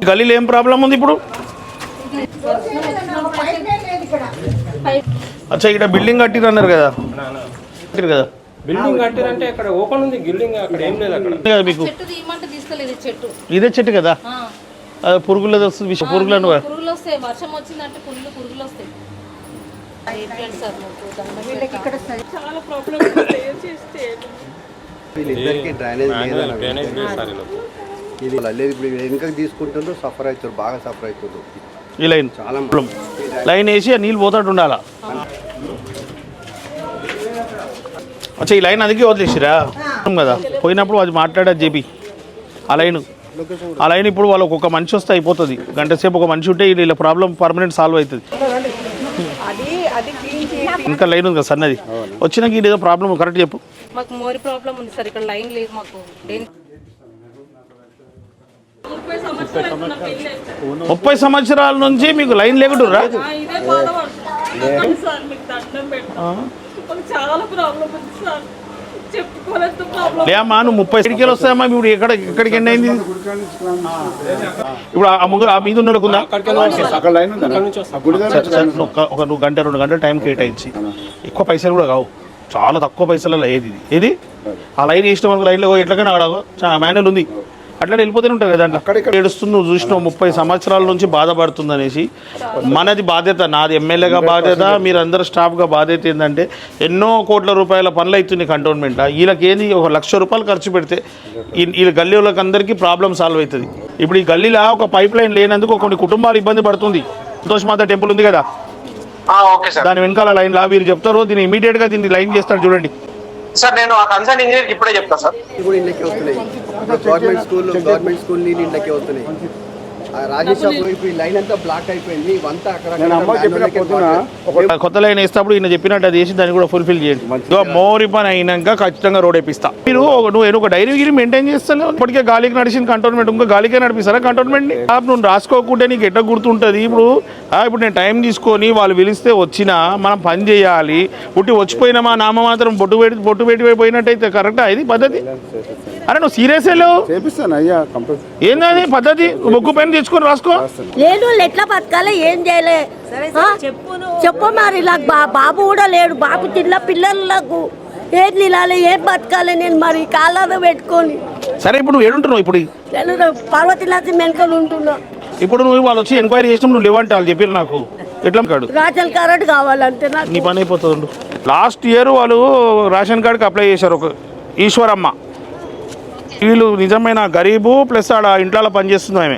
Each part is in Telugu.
గల్లీలో ఏం ప్రాబ్లం ఉంది ఇప్పుడు? అచ్చా ఇక్కడ బిల్డింగ్ కట్టిరు అన్నారు కదా, కదా బిల్డింగ్ కట్టిరంటే అక్కడ ఓపెన్ ఉంది బిల్డింగ్, అక్కడ ఏం లేదు. అక్కడ మీకు ఇదే చెట్టు కదా, పురుగులు వస్తుంది, పురుగులను వస్తాయి. వర్షం వచ్చిందంటే పురుగులు వస్తాయి. చాలా ప్రాబ్లమ్. వీళ్ళిద్దరికి డ్రైనేజ్ ఇది లేదు. ఇప్పుడు వెనుకకి తీసుకుంటుండ్రు, సఫర్ అవుతారు, బాగా సఫర్ అవుతారు. ఈ లైన్ చాలా లైన్ వేసి నీళ్ళు పోతాడు ఉండాలా. అచ్చా ఈ లైన్ అందుకే వదిలేసిరా కదా, పోయినప్పుడు అది మాట్లాడేది చెప్పి ఆ లైన్ ఇప్పుడు వాళ్ళకి ఒక మనిషి వస్తే అయిపోతుంది. గంట సేపు ఒక మనిషి ఉంటే వీళ్ళ ప్రాబ్లం పర్మనెంట్ సాల్వ్ అవుతుంది. ఇంకా లైన్ ఉంది కదా సన్నది, వచ్చినాక ఏదో ప్రాబ్లం కరెక్ట్ చెప్పు. మాకు మోరి ప్రాబ్లం ఉంది సార్, ఇక్కడ లైన్ లేదు మాకు. 30 సంవత్సరాల నుంచి మీకు లైన్ లేకుంటురా? లేమ్మా నువ్వు 30 కిలోలు వస్తాయమ్మా. ఇప్పుడు ఎక్కడికి ఎన్ని అయింది ఇప్పుడు? ఆ ముగ్గురు ఆ మీద ఉన్నకుందా? ఒక నువ్వు గంట 2 గంటల టైం కేటాయించి ఎక్కువ పైసలు కూడా కావు, చాలా తక్కువ పైసలలో ఏది ఆ లైన్ వేసిన మనకు లైన్లో ఎట్లకైనా అక్కడ చాలా మాన్యువల్ ఉంది, అట్లా వెళ్ళిపోతూనే ఉంటుంది కదా. అక్కడ ఏడుస్తుంది, నువ్వు చూసినావు 30 సంవత్సరాల నుంచి బాధపడుతుంది అనేసి. మనది బాధ్యత, నాది ఎమ్మెల్యేగా బాధ్యత, మీరందరూ స్టాఫ్గా బాధ్యత ఏంటంటే ఎన్నో కోట్ల రూపాయల పనులు అవుతుంది కంటోన్మెంట్. వీళ్ళకి ఏంది 1,00,000 రూపాయలు ఖర్చు పెడితే వీళ్ళ గల్లీ వాళ్ళకి అందరికీ ప్రాబ్లం సాల్వ్ అవుతుంది. ఇప్పుడు ఈ గల్లీలో ఒక పైప్ లైన్ లేనందుకు కొన్ని కుటుంబాలు ఇబ్బంది పడుతుంది. సంతోషమాత టెంపుల్ ఉంది కదా, దాని వెనకాల లైన్ లా వీరు చెప్తారు, దీన్ని ఇమీడియట్గా దీన్ని లైన్ చేస్తాడు చూడండి సార్. నేను ఆ కన్సర్న్ ఇంజనీర్ ఇప్పుడే చెప్తా సార్. ఇప్పుడు ఇళ్ళకి వస్తున్నాయి, గవర్నమెంట్ స్కూల్ నీళ్ళు ఇళ్ళకి వస్తున్నాయి. రాజేష్ ఇప్పుడు ఈ లైన్ అంతా బ్లాక్ అయిపోయింది. కొత్త లైన్ వేసినప్పుడు ఈయన చెప్పినట్టు అది వేసి దాన్ని కూడా ఫుల్ఫిల్ చేయండి. మోరి పని అయినాక ఖచ్చితంగా రోడ్ వేపిస్తా. మీరు నువ్వు ఒక డైరీ గిరి మెయింటైన్ చేస్తాను. ఇప్పటికే గాలికి నడిచింది కంటోన్మెంట్, ఇంకా గాలికే నడిపిస్తారా కంటోన్మెంట్ ని? నువ్వు రాసుకోకుంటే నీకు ఎట్లా గుర్తుంటుంది? ఇప్పుడు నేను టైం తీసుకొని వాళ్ళు పిలిస్తే వచ్చినా మనం పని చేయాలి. పుట్టి వచ్చిపోయినా మా నామ మాత్రం బొట్టు పెట్టి పోయినట్టయితే కరెక్టా ఇది పద్ధతి? అరే నువ్వు సీరియస్ ఏంది పద్ధతి? బొగ్గు పైన తెచ్చుకొని రాసుకో. లేడు ఎట్లా బతకాలి, ఏం చేయలే చెప్పు. మరి ఇలా బాబు కూడా లేడు, బాబు చిన్న పిల్లలకు ఏం నిలాలి, ఏం బతకాలి నేను మరి కాళ్ళలో పెట్టుకొని. సరే ఇప్పుడు నువ్వు ఏడుంటున్నావు? ఇప్పుడు పార్వతీనాథ్ వెనుకలు ఉంటున్నా. ఇప్పుడు నువ్వు వాళ్ళు వచ్చి ఎంక్వైరీ చేసినా నువ్వు లేవంటే వాళ్ళు చెప్పారు నాకు. ఎట్లా కాడు రేషన్ కార్డు కావాలంటే నీ పని అయిపోతుంది. లాస్ట్ ఇయర్ వాళ్ళు రేషన్ కార్డుకి అప్లై చేశారు ఒక ఈశ్వరమ్మ. వీళ్ళు నిజమైన గరీబు ప్లస్ ఆడ ఇంట్లో పనిచేస్తుంది ఆమె,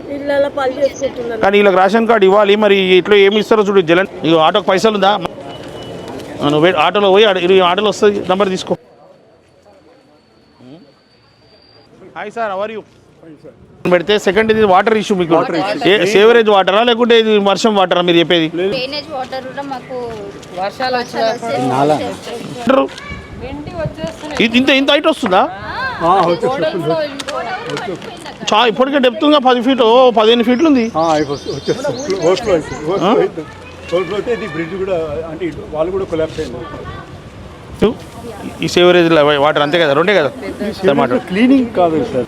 కానీ వీళ్ళకి రేషన్ కార్డు ఇవ్వాలి. మరి ఇట్లా ఏమి ఇస్తారో చూడు. జలన్ ఇక ఆటోకి పైసలు ఉందా? నువ్వు ఆటోలో పోయి ఆటోలో వస్తుంది, నెంబర్ తీసుకో. హాయ్ సార్, అవర్ యూ పెడితే సెకండ్ ఇది వాటర్ ఇష్యూ. మీకు సేవరేజ్ వాటరా లేకుంటే ఇది వర్షం వాటరా మీరు చెప్పేది? ఇంత హైట్ వస్తుందా? ఇప్పటికే డెప్త్ 10 ఫీట్లు 15 ఫీట్లు ఉంది. ఈ సేవరేజ్ వాటర్ అంతే కదా, రెండే కదా క్లీనింగ్ కాదు సార్.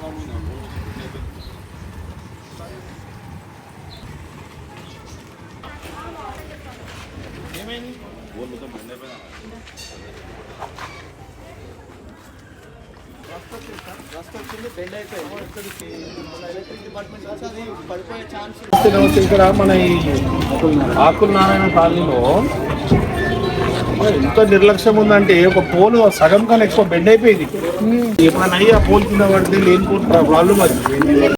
ఇక్కడ మన ఈ ఆకుల నారాయణ కాలనీలో ఎంత నిర్లక్ష్యం ఉందంటే ఒక పోలు సగం కన్నా ఎక్కువ బెండ్ అయిపోయింది. ఎప్పుడన్నా ఆ పోల్ కింద పడితే లేని ప్రాబ్లం. అది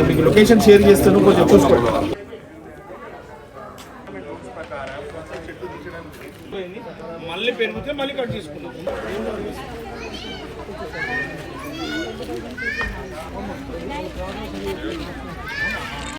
మీకు లొకేషన్ షేర్ చేస్తాను, కొంచెం చూసుకోండి. మళ్ళీ పెరిగితే మళ్ళీ కట్ చేసుకున్నాం.